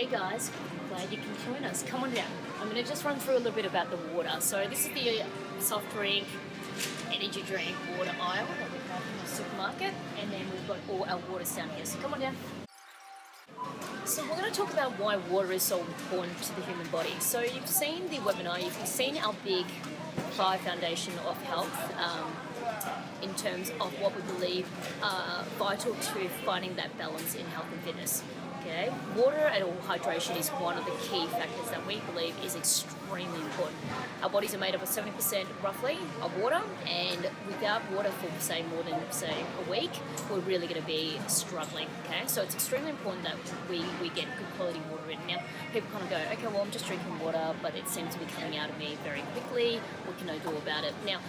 Hey guys, glad you can join us. Come on down. I'm going to just run through a little bit about the water. So this is the soft drink, energy drink, water aisle that we have in the supermarket, and then we've got all our waters down here. So come on down. So we're going to talk about why water is so important to the human body. So you've seen the webinar, you've seen our big 5 foundation of health in terms of what we believe are vital to finding that balance in health and fitness. Okay, water or hydration is one of the key factors that we believe is extremely important. Our bodies are made up of 70% roughly of water, and without water for say more than say a week, we're really going to be struggling. Okay, so it's extremely important that we get good quality water in. Now, people kind of go, okay, well I'm just drinking water, but it seems to be coming out of me very quickly. What can I do about it? Now,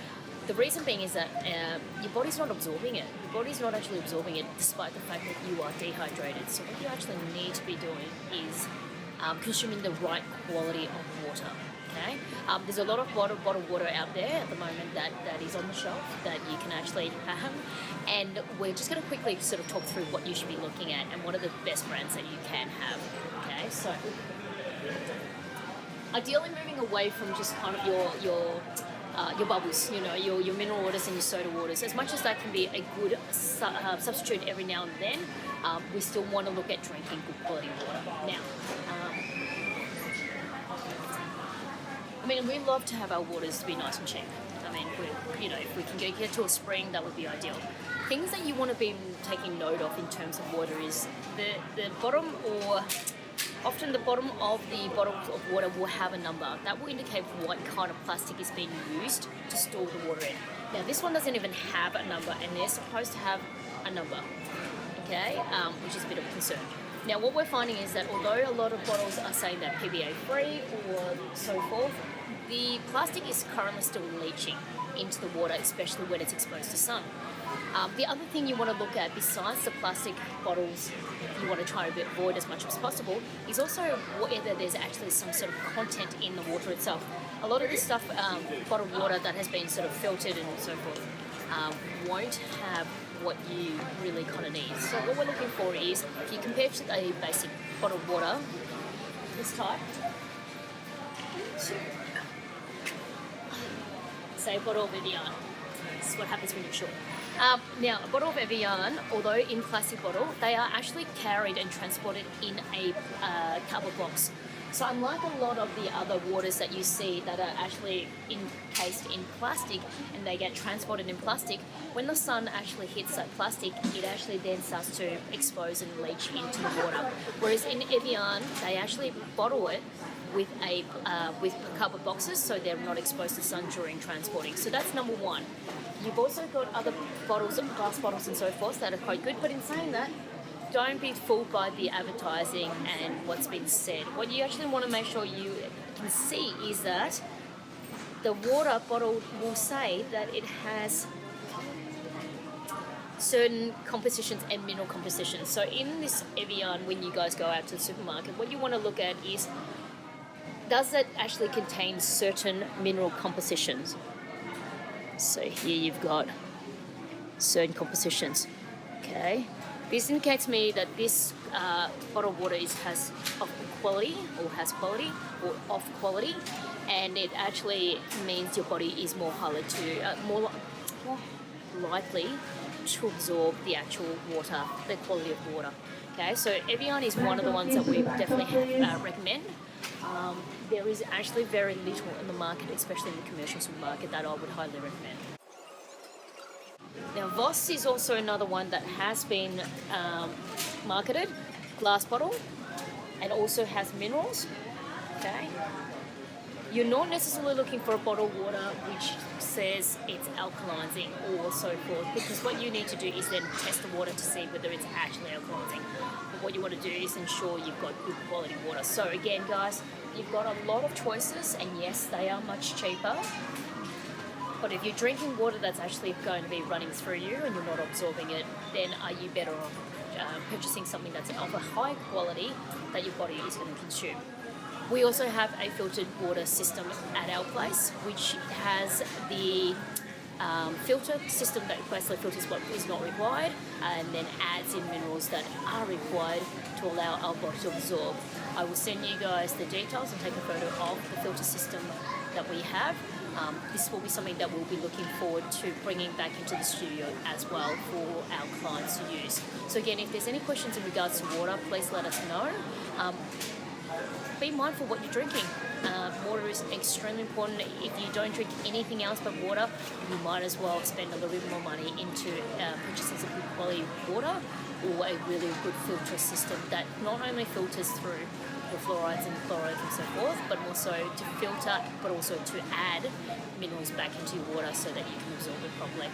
the reason being is that your body's not absorbing it. Your body's not actually absorbing it despite the fact that you are dehydrated. So what you actually need to be doing is consuming the right quality of water. Okay, there's a lot of bottled water out there at the moment that is on the shelf that you can actually have, and we're just going to quickly sort of talk through what you should be looking at and what are the best brands that you can have. Okay, so ideally moving away from just kind of your bubbles, your mineral waters and your soda waters. As much as that can be a good substitute every now and then, we still want to look at drinking good quality water. Now, we love to have our waters to be nice and cheap. If we can get to a spring, that would be ideal. Things that you want to be taking note of in terms of water is the bottom or often the bottom of the bottles of water will have a number. That will indicate what kind of plastic is being used to store the water in. Now this one doesn't even have a number, and they're supposed to have a number, okay, which is a bit of a concern. Now what we're finding is that although a lot of bottles are saying that PBA free or so forth, the plastic is currently still leaching into the water, especially when it's exposed to sun. The other thing you want to look at, besides the plastic bottles you want to try to avoid as much as possible, is also whether there's actually some sort of content in the water itself. A lot of this stuff, bottled water that has been sort of filtered and so forth, won't have what you really kind of need. So what we're looking for is, if you compare to a basic bottled water, this type, say a bottle of Evian. This is what happens when you're short. Now, a bottle of Evian, although in plastic bottle, they are actually carried and transported in a cardboard box. So unlike a lot of the other waters that you see that are actually encased in plastic and they get transported in plastic, when the sun actually hits that plastic, it actually then starts to expose and leach into the water. Whereas in Evian, they actually bottle it with with cardboard boxes, so they're not exposed to sun during transporting. So that's number one. You've also got other bottles, glass bottles and so forth, that are quite good, but in saying that, don't be fooled by the advertising and what's been said. What you actually want to make sure you can see is that the water bottle will say that it has certain compositions and mineral compositions. So in this Evian, when you guys go out to the supermarket, what you want to look at is, does it actually contain certain mineral compositions? So here you've got certain compositions, okay? This indicates to me that this bottled water has quality or of quality, and it actually means your body is more likely to absorb the actual water, the quality of water. Okay, so Evian is one of the ones that we definitely recommend. There is actually very little in the market, especially in the commercial supermarket, that I would highly recommend. Now Voss is also another one that has been marketed, glass bottle, and also has minerals. Okay, you're not necessarily looking for a bottled water which says it's alkalizing or so forth, because what you need to do is then test the water to see whether it's actually alkalizing. But what you want to do is ensure you've got good quality water. So again guys, you've got a lot of choices, and yes, they are much cheaper. But if you're drinking water that's actually going to be running through you and you're not absorbing it, then are you better off purchasing something that's of a high quality that your body is going to consume? We also have a filtered water system at our place, which has the filter system that basically filters what is not required and then adds in minerals that are required to allow our body to absorb. I will send you guys the details and take a photo of the filter system that we have. This will be something that we'll be looking forward to bringing back into the studio as well for our clients to use. So again, if there's any questions in regards to water, please let us know. Be mindful what you're drinking. Water is extremely important. If you don't drink anything else but water, you might as well spend a little bit more money into purchasing some good quality water or a really good filter system that not only filters through the fluorides and chlorides and so forth, but also to filter, but also to add minerals back into your water so that you can absorb it properly.